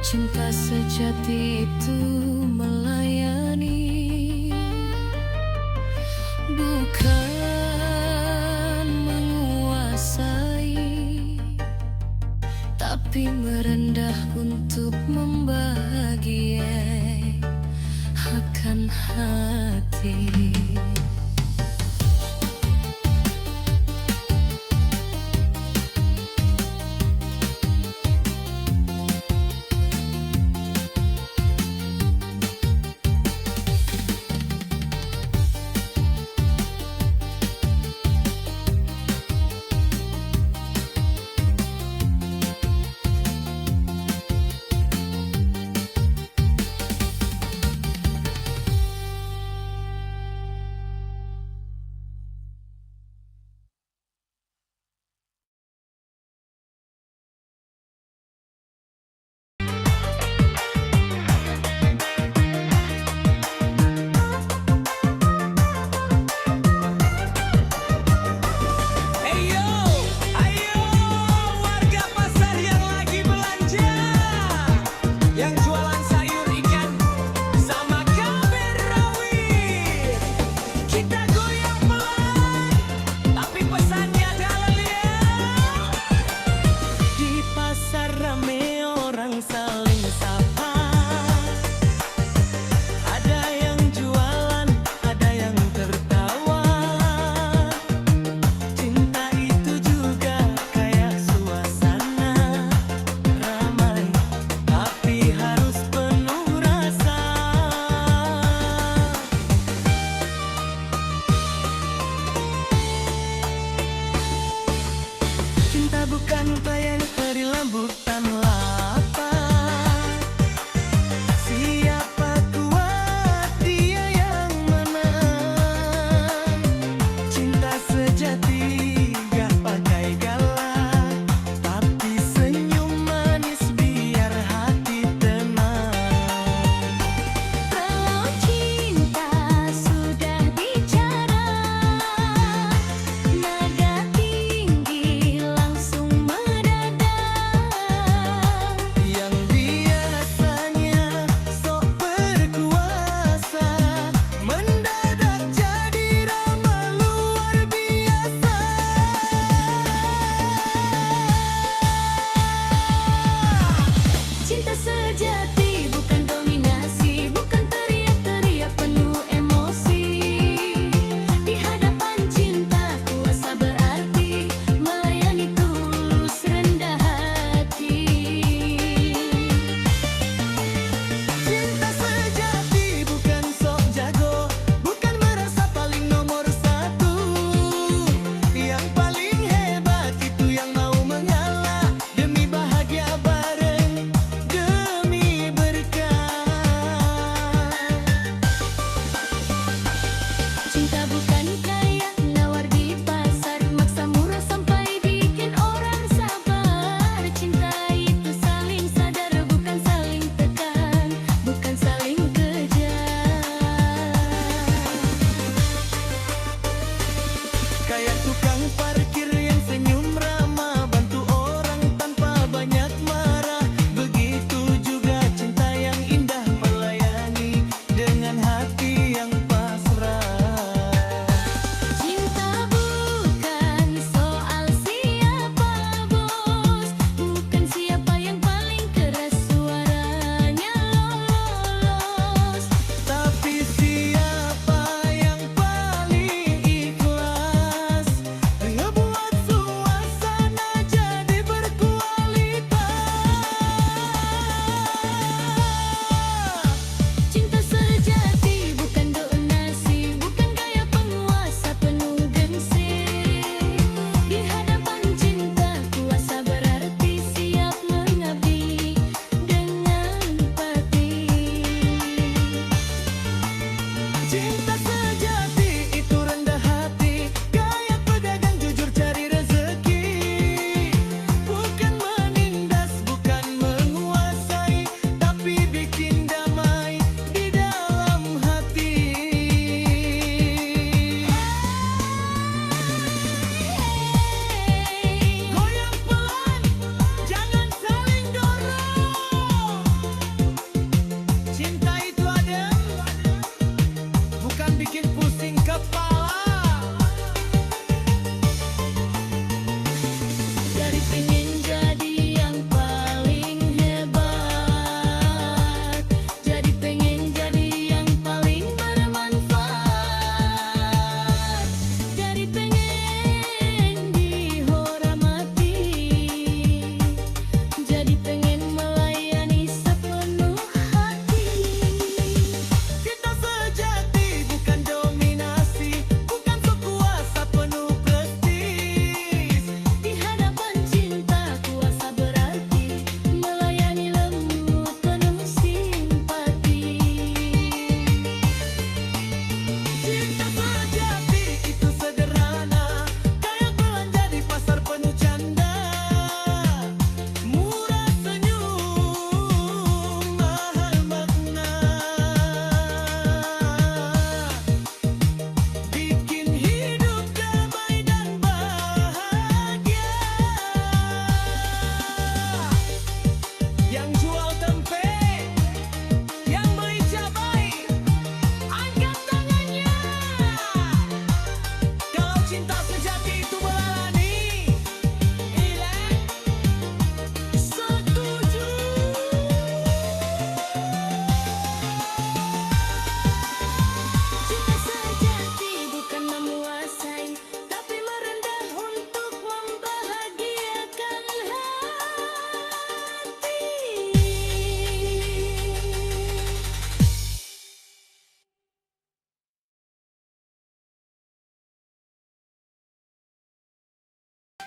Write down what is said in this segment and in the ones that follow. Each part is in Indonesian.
Cinta sejati itu melayani, bukan menguasai, tapi merendah untuk membahagiai akan hati.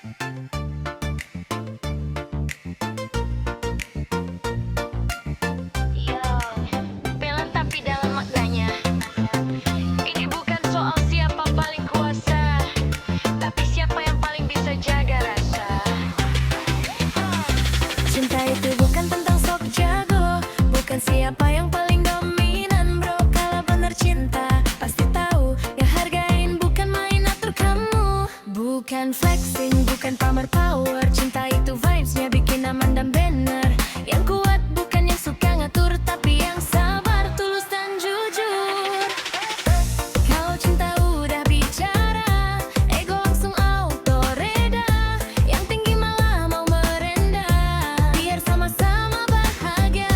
Yo, pelan tapi dalam maknanya. Ini bukan soal siapa paling kuasa, tapi siapa yang paling bisa jaga rasa. Cinta itu bukan tentang sok jago, bukan siapa yang paling dominan, bro. Kalau bener cinta, pasti tahu yang hargain bukan main atur kamu. Bukan flexing, bukan pamer power. Cinta itu vibes-nya bikin aman dan bener. Yang kuat bukan yang suka ngatur, tapi yang sabar, tulus dan jujur. Kalau cinta udah bicara, ego langsung auto reda. Yang tinggi malah mau merendah, biar sama-sama bahagia.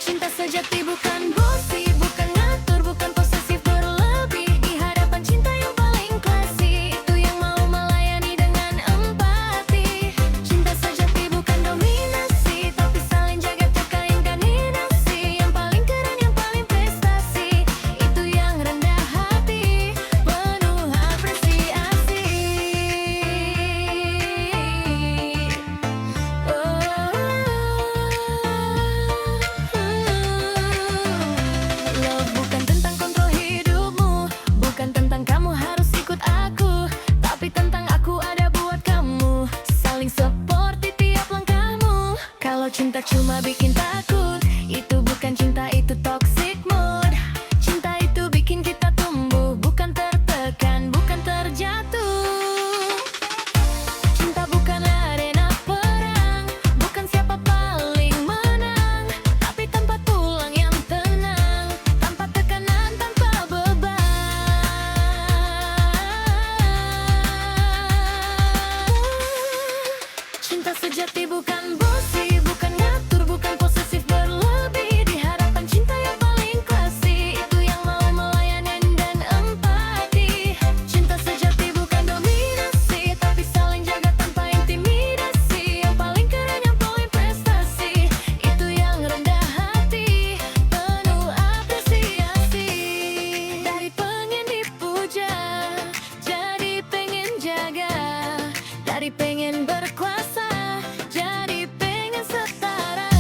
Cinta sejati bukan bosi, bukan ngatur, bukan posesif berlebih. Di hadapan cinta yang paling klasik, itu yang mau melayani dengan empati. Cinta sejati bukan dominasi, tapi saling jaga tiap kali inkarnasi. Yang paling keren, yang paling prestasi, itu yang rendah hati, penuh apresiasi. Love bukan tentang kontrol hidupmu, bukan tentang kamu harus ikut aku, tapi tentang aku ada buat kamu, saling support di tiap langkahmu. Kalau cinta cuma bikin takut, itu bukan cinta, itu toxic mood. Cinta itu bikin kita tumbuh, bukan tertekan, bukan terjatuh. Cinta bukan arena perang, bukan siapa paling menang, tapi tempat pulang yang tenang, tanpa tekanan, tanpa beban. Cinta sejati bukan bosi, bukan ngatur, bukan posesif berlebih. Di hadapan cinta yang paling klasik, itu yang mau melayani dan empati. Cinta sejati bukan dominasi, tapi saling jaga tanpa intimidasi. Yang paling keren, yang paling prestasi, itu yang rendah hati, penuh apresiasi. Dari pengen dipuja, jadi pengen jaga. Dari pengen berkuasa, jadi pengen setara.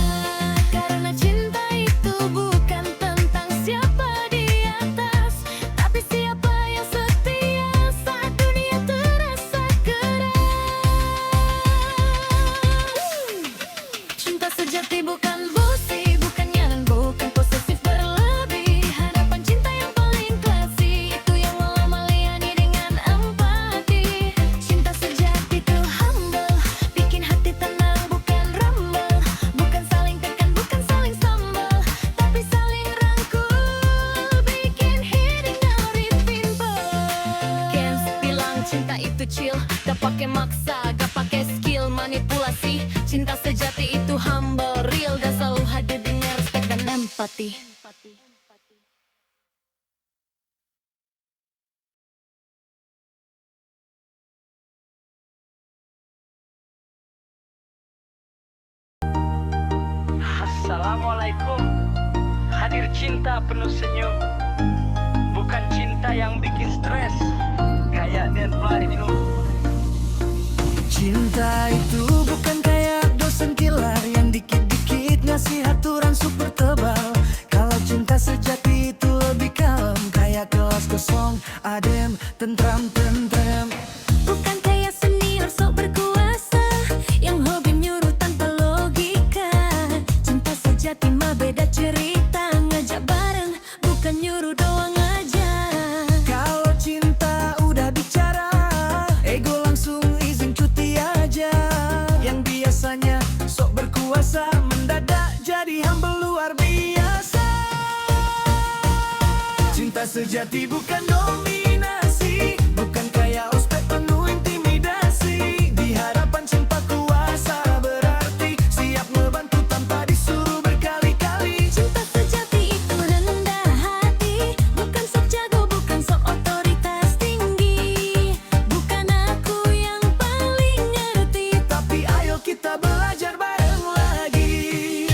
Karena cinta itu bukan tentang siapa di atas, tapi siapa yang setia saat dunia terasa keras. Cinta sejati bukan bosi, bukan nyaran, bukan posesif berlebih. Di hadapan cinta yang paling klasik, itu yang mau melayani dengan empati. Cinta sejati tuh humble, bikin hati tenang, bukan rumble. Bukan saling tekan, bukan saling sambal, tapi saling rangkul, bikin hiding dari pimple. Gens bilang cinta itu chill, gak pakai maksa, gak pakai skill manipulasi. Cinta sejati itu humble, real, dan selalu hadir dengan respect dan empati. Assalamualaikum. Hadir cinta penuh senyum, bukan cinta yang bikin stres kayak Nian Platinum. Cinta itu bukan kayak dosen kilar yang dikit-dikit ngasih aturan super tebal. Kalau cinta sejati itu lebih kalem, kayak kelas kosong, adem, tentram-tentram. Bukan kayak senior sok berkuasa, yang hobi nyuruh tanpa logika. Cinta sejati mah beda cerita, ngajak bareng, bukan nyuruh doang aja. Kalau cinta udah bicara, ego langsung izin cuti aja. Yang biasanya sok berkuasa, mendadak jadi humble luar biasa. Cinta sejati bukan dominasi, bukan kayak ospek penuh intimidasi. Di hadapan cinta kuasa berarti siap ngebantu tanpa disuruh berkali-kali. Cinta sejati itu rendah hati, bukan sok jago, bukan sok otoritas tinggi. Bukan aku yang paling ngerti, Tapi ayo kita belajar bareng lagi.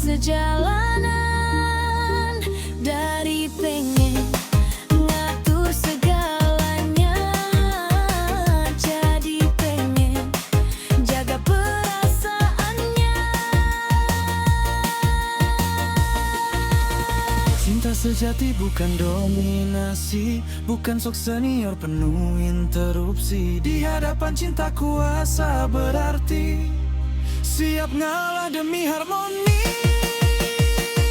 sejalanan. Dari pengen ngatur segalanya, jadi pengen jaga perasaannya. Cinta sejati bukan dominasi, bukan sok senior penuh interupsi. Di hadapan cinta kuasa berarti siap ngalah demi harmoni.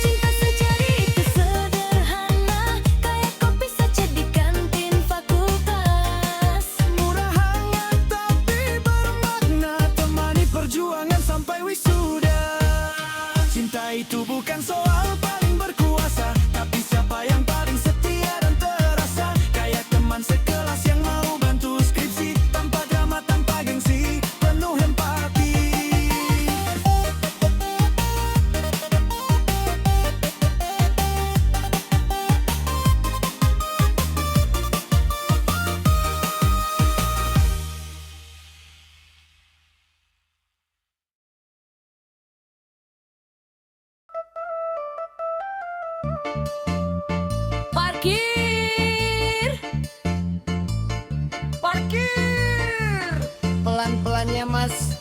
Cinta sejati itu sederhana, kayak kopi saja di kantin fakultas. Murah hangat tapi bermakna, temani perjuangan sampai wisuda. Cinta itu bukan soal paling berkuasa, tapi siapa yang paling setia dan terasa. Kayak teman sekelas yang mau bantu skripsi, tanpa drama, tanpa gengsi, penuh empati. Parkir! Parkir! Pelan-pelannya mas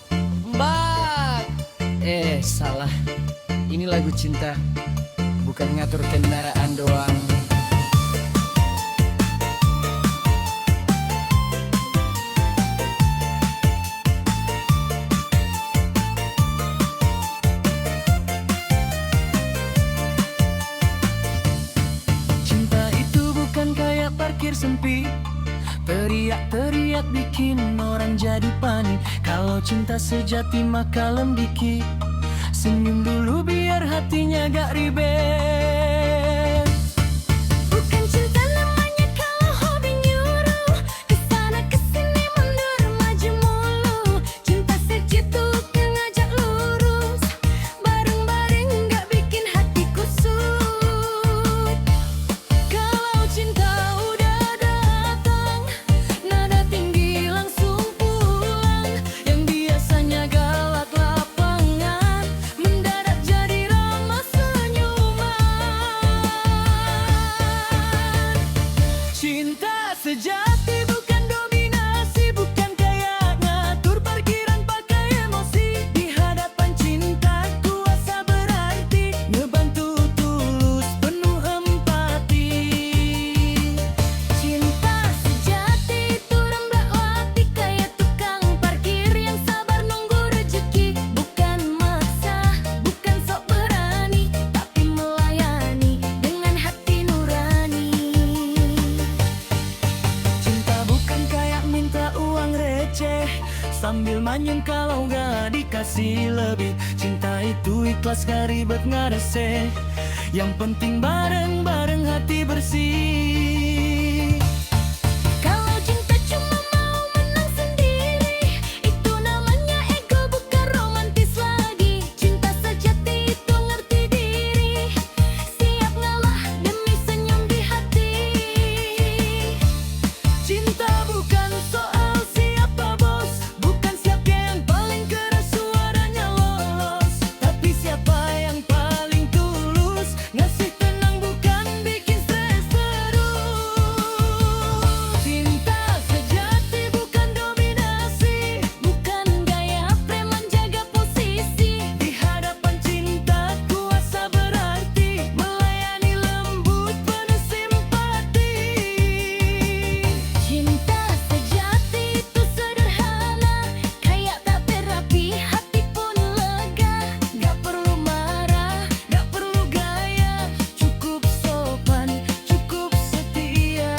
Mbak. Salah. Ini lagu cinta, bukan ngatur kendaraan doang. Cinta itu bukan kayak parkir sempit, teriak-teriak bikin orang jadi panik. Kalau cinta sejati mah kalem dikit, senyum dulu biar hatinya gak ribet. Bukan cinta namanya kalau hobi nyuruh kesana kesini mundur maju mulu. Cinta segitu ngajak lurus, bareng-bareng gak bikin hati kusut. Kalau cinta udah datang, nada tinggi langsung pulang. Yang biasanya galak lapangan, mendadak jadi ramah senyuman. Cinta sejati bukan dominasi, bukan kayak ngatur parkiran pakai emosi. Di hadapan cinta kuasa berarti ngebantu tulus penuh empati. Cinta sejati itu remblak hati kayak tukang parkir yang sabar nunggu rezeki. Bukan maksa, bukan sok berani, tapi melayani dengan hati nurani. Cinta bukan kayak minta uang receh, sambil manyun kalau gak dikasih lebih. Cinta itu ikhlas gak ribet gak reseh, yang penting bareng-bareng hati bersih. Kalau cinta cuma mau menang sendiri, itu namanya ego bukan romantis lagi. Cinta sejati itu ngerti diri, siap ngalah demi senyum di hati. Cinta bukan soal siapa bos, bukan siapa yang paling keras suaranya lolos, tapi siapa yang paling tulus ngasih tenang bukan bikin stres terus. Cinta sejati bukan dominasi, Bukan gaya preman jaga posisi. di hadapan cinta kuasa berarti melayani lembut penuh simpati. Cinta sejati itu sederhana, kayak tak berapi, hati pun lega. Gak perlu marah, gak perlu gaya, cukup sopan, cukup setia.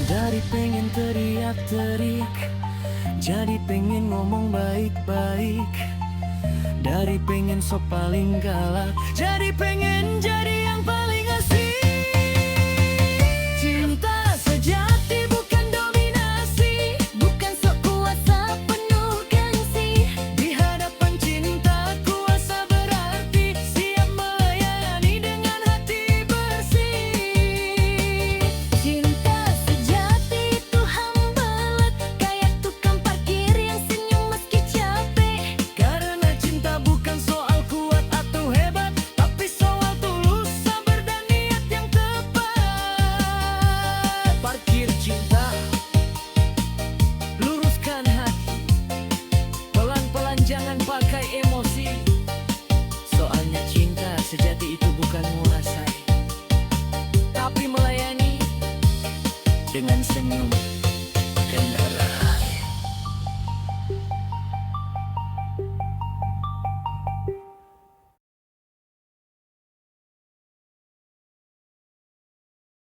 Dari pengen teriak-terik, jadi pengen ngomong baik-baik. Dari pengen sok paling galak, jadi pengen jadi yang paling asik. Cinta sejati bukan dominasi, Bukan sok kuasa penuh gengsi. di hadapan cinta kuasa berarti siap melayani dengan hati bersih. Cinta sejati itu hambalat, kayak tukang parkir yang senyum meski capek. Karena cinta dengan senyum. Kendra